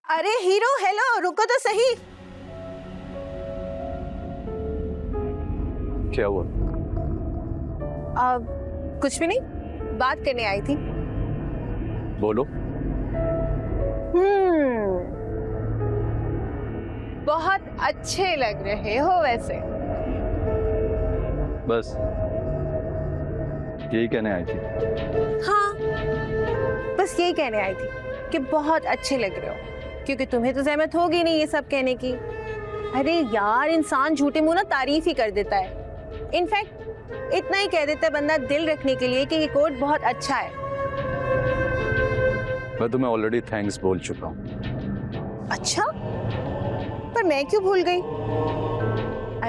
अरे hero, hello, रुको तो सही। क्या हुआ? कुछ भी नहीं, बात करने आई थी। बोलो। बहुत अच्छे लग रहे हो वैसे। बस यही कहने आई थी। हाँ, बस यही कहने आई थी कि बहुत अच्छे लग रहे हो, क्योंकि तुम्हें तो ज़हमत होगी नहीं ये सब कहने की। अरे यार, इंसान झूठे मुंह ना तारीफ ही कर देता है। इनफैक्ट इतना ही कह देता है बंदा दिल रखने के लिए कि ये कोट बहुत अच्छा है। मैं तुम्हें ऑलरेडी थैंक्स बोल चुका हूँ। अच्छा, पर मैं क्यों भूल गई?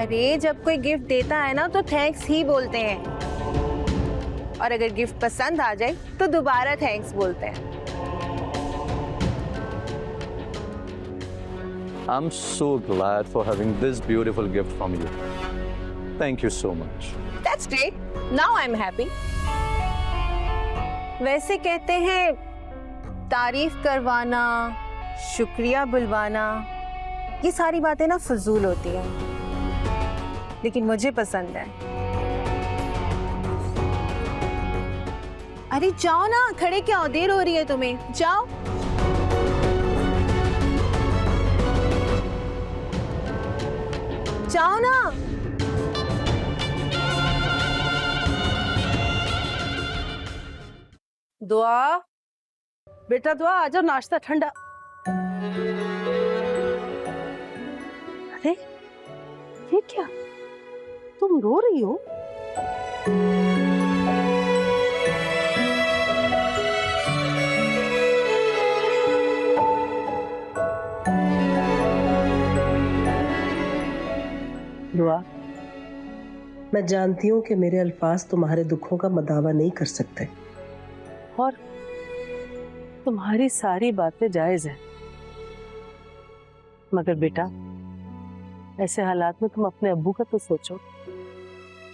अरे जब कोई गिफ्ट देता है ना तो थैंक्स ही बोलते हैं, और अगर गिफ्ट पसंद आ जाए तो दोबारा थैंक्स बोलते हैं। I'm so glad for having this beautiful gift from you. Thank you so much. That's great. Now I'm happy. वैसे कहते हैं तारीफ करवाना, शुक्रिया बुलवाना, ये सारी बातें ना फजूल होती हैं, लेकिन मुझे पसंद है। अरे जाओ ना, खड़े क्या हो, देर हो रही है तुम्हें, जाओ। जाओ ना। दुआ, बेटा दुआ, आजा, नाश्ता ठंडा। अरे ये क्या, तुम रो रही हो? दुआ, मैं जानती हूँ कि मेरे अल्फाज तुम्हारे दुखों का मदावा नहीं कर सकते, और तुम्हारी सारी बातें जायज हैं, मगर बेटा ऐसे हालात में तुम अपने अब्बू का तो सोचो,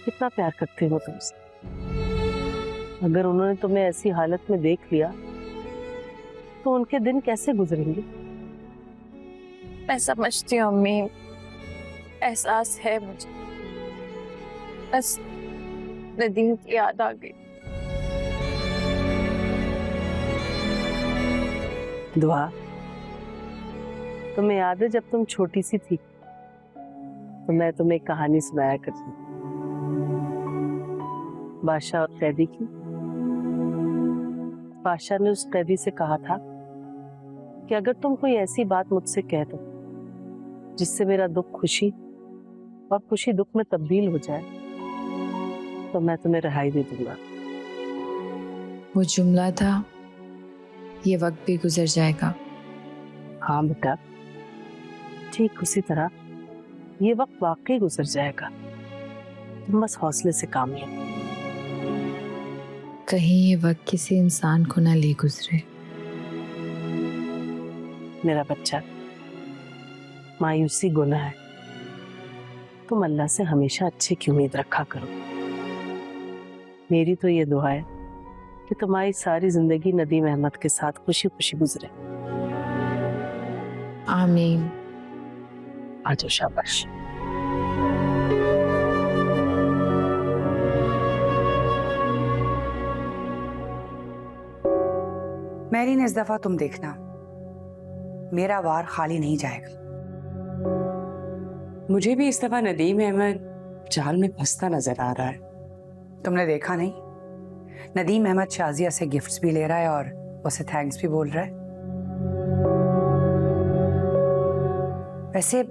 कितना प्यार करते हो तुमसे। अगर उन्होंने तुम्हें ऐसी हालत में देख लिया तो उनके दिन कैसे गुजरेंगे? मैं समझती हूँ अम्मी, एहसास है मुझे, बस नदीम की याद आ गई। दुआ, तुम्हें याद है जब तुम छोटी सी थी तो मैं तुम्हें एक कहानी सुनाया करती थी, बादशाह और कैदी की। बादशाह ने उस कैदी से कहा था कि अगर तुम कोई ऐसी बात मुझसे कह दो जिससे मेरा दुख खुशी और खुशी दुख में तब्दील हो जाए तो मैं तुम्हें रिहाई दे दूंगा। वो जुमला था, ये वक्त भी गुजर जाएगा। हाँ बेटा, ठीक उसी तरह ये वक्त वाकई गुजर जाएगा, तुम बस हौसले से काम लो। कहीं ये वक्त किसी इंसान को ना ले गुजरे। मेरा बच्चा, मायूसी गुनाह है, तुम अल्लाह से हमेशा अच्छे की उम्मीद रखा करो। मेरी तो ये दुआ है कि तुम्हारी सारी जिंदगी नदीम अहमद के साथ खुशी खुशी गुजरे। आमीन। आजो, शाबाश। मैरीन, इस दफा तुम देखना, मेरा वार खाली नहीं जाएगा। मुझे भी इस दफा नदीम अहमद जाल में फंसता नजर आ रहा है। तुमने देखा नहीं, नदीम अहमद शाजिया से गिफ्ट्स भी ले रहा है और उसे थैंक्स भी बोल रहा है। वैसे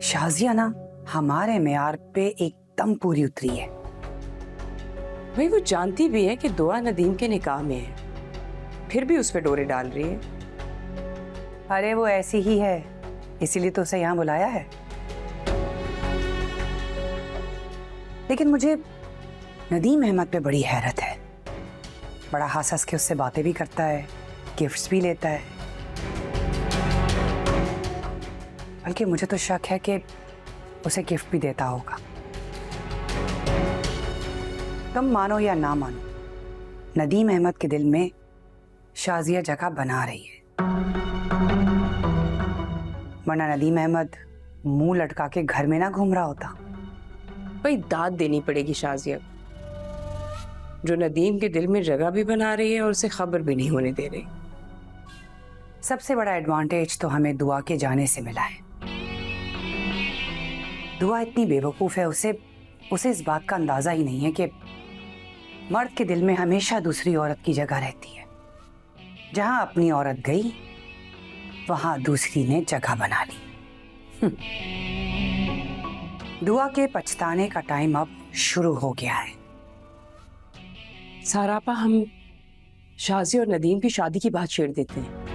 शाजिया ना हमारे मेयार पे एकदम पूरी उतरी है। भाई वो जानती भी है कि दुआ नदीम के निकाह में है, फिर भी उस पे डोरे डाल रही है। अरे वो ऐसी ही है, इसीलिए तो उसे यहाँ बुलाया है। लेकिन मुझे नदीम अहमद पे बड़ी हैरत है। बड़ा हंस हंस के उससे बातें भी करता है, गिफ्ट्स भी लेता है। बल्कि मुझे तो शक है कि उसे गिफ्ट भी देता होगा। तुम मानो या ना मानो, नदीम अहमद के दिल में शाजिया जगह बना रही है। वरना नदीम अहमद मुंह लटका के घर में ना घूम रहा होता। भाई दाद देनी पड़ेगी शाजिया, जो नदीम के दिल में जगह भी बना रही है और उसे खबर भी नहीं होने दे रही। सबसे बड़ा एडवांटेज तो हमें दुआ के जाने से मिला है। दुआ इतनी बेवकूफ है, उसे इस बात का अंदाजा ही नहीं है कि मर्द के दिल में हमेशा दूसरी औरत की जगह रहती है। जहां अपनी औरत गई वहां दूसरी ने जगह बना ली। दुआ के पछताने का टाइम अब शुरू हो गया है। सारापा, हम शाजी और नदीम की शादी की बात छेड़ देते हैं।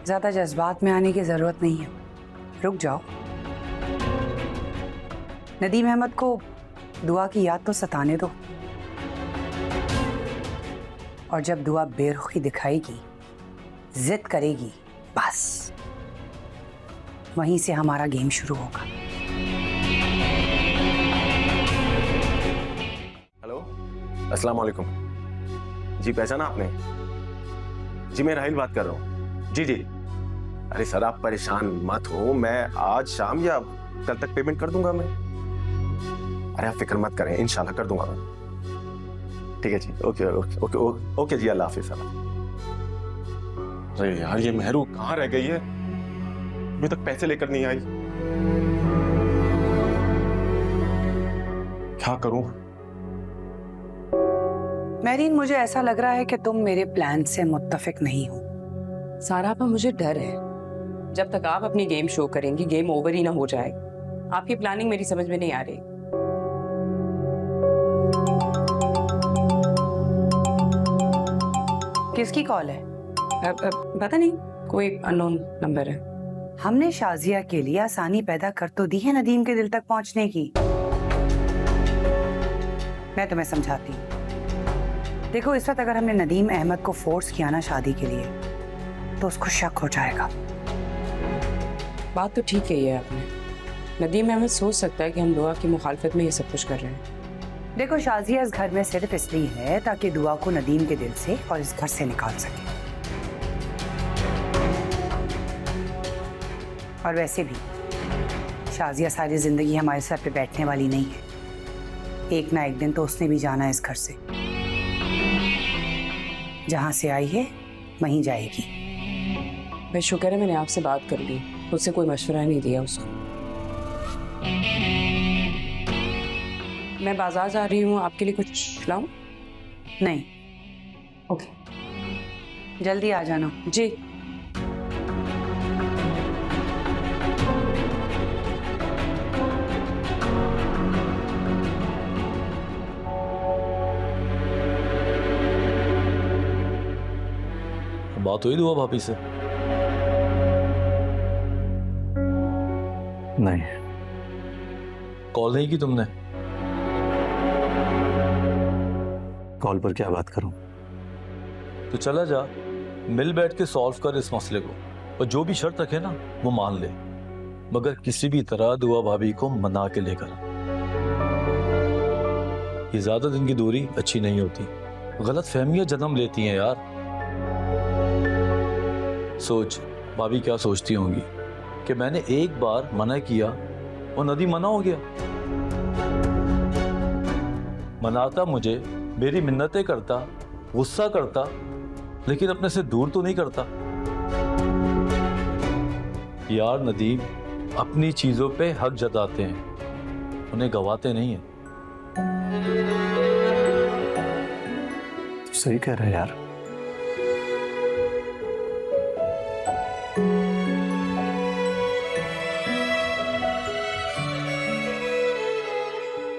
ज्यादा जज्बात में आने की जरूरत नहीं है, रुक जाओ। नदीम अहमद को दुआ की याद तो सताने दो, और जब दुआ बेरुखी दिखाएगी, जिद करेगी, बस वहीं से हमारा गेम शुरू होगा। हेलो, अस्सलाम वालेकुम। जी पहचाना आपने? जी मैं राहिल बात कर रहा हूँ। जी जी। अरे सर आप परेशान मत हो, मैं आज शाम या कल तक पेमेंट कर दूंगा मैं। अरे आप फिक्र मत करें, इंशाल्लाह कर दूंगा मैं। ठीक है जी, okay okay okay okay, okay जी, अल्लाह हाफिज़। अरे यार ये मेहरू कहाँ रह गई है? अभी तक पैसे लेकर नहीं आई। क्या करूं? मेरीन, मुझे ऐसा लग रहा है कि तुम मेरे प्लान से मुत्तफिक नहीं हो। सारापा, मुझे डर है जब तक आप अपनी गेम शो करेंगी गेम ओवर ही ना हो जाए। आपकी प्लानिंग मेरी समझ में नहीं आ रही। किसकी कॉल है? पता नहीं, कोई अननोन नंबर है। हमने शाजिया के लिए आसानी पैदा कर तो दी है नदीम के दिल तक पहुंचने की। मैं तुम्हें समझाती हूँ। देखो, इस वक्त अगर हमने नदीम अहमद को फोर्स किया ना शादी के लिए, तो उसको शक हो जाएगा। बात तो ठीक है ये आपने। नदीम अहमद सोच सकता है कि हम दुआ की मुखालफत में ये सब कुछ कर रहे हैं। देखो, शाजिया इस घर में सिर्फ इसलिए है ताकि दुआ को नदीम के दिल से और इस घर से निकाल सके। और वैसे भी शाजिया सारी जिंदगी हमारे सर पे बैठने वाली नहीं है। एक ना एक दिन तो उसने भी जाना है इस घर से। जहां से आई है वहीं जाएगी। भाई शुक्र है मैंने आपसे बात कर ली, उससे कोई मशवरा नहीं दिया उसको। मैं बाजार जा रही हूँ, आपके लिए कुछ लाऊं? नहीं, ओके, जल्दी आ जाना। जी। बात हुई दुआ भाभी से? नहीं। कॉल नहीं की तुमने? कॉल पर क्या बात करूं? तो चला जा, मिल बैठ के सॉल्व कर इस मसले को, और जो भी शर्त रखे ना वो मान ले, मगर किसी भी तरह दुआ भाभी को मना के लेकर। ये ज्यादा दिन की दूरी अच्छी नहीं होती, गलत फहमियां जन्म लेती हैं यार। सोच भाभी क्या सोचती होंगी कि मैंने एक बार मना किया और नदी मना हो गया। मनाता मुझे, मेरी मिन्नतें करता, गुस्सा करता, लेकिन अपने से दूर तो नहीं करता। यार नदीम अपनी चीजों पे हक जताते हैं, उन्हें गवाते नहीं हैं। सही कह रहे यार।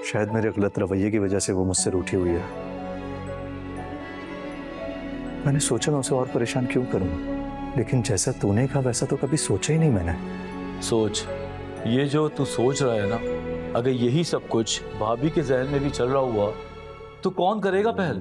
शायद मेरे गलत रवैये की वजह से वो मुझसे रूठी हुई है। मैंने सोचा मैं उसे और परेशान क्यों करूं, लेकिन जैसा तूने कहा वैसा तो कभी सोचा ही नहीं मैंने। सोच, ये जो तू सोच रहा है ना, अगर यही सब कुछ भाभी के जहन में भी चल रहा हुआ तो कौन करेगा पहल?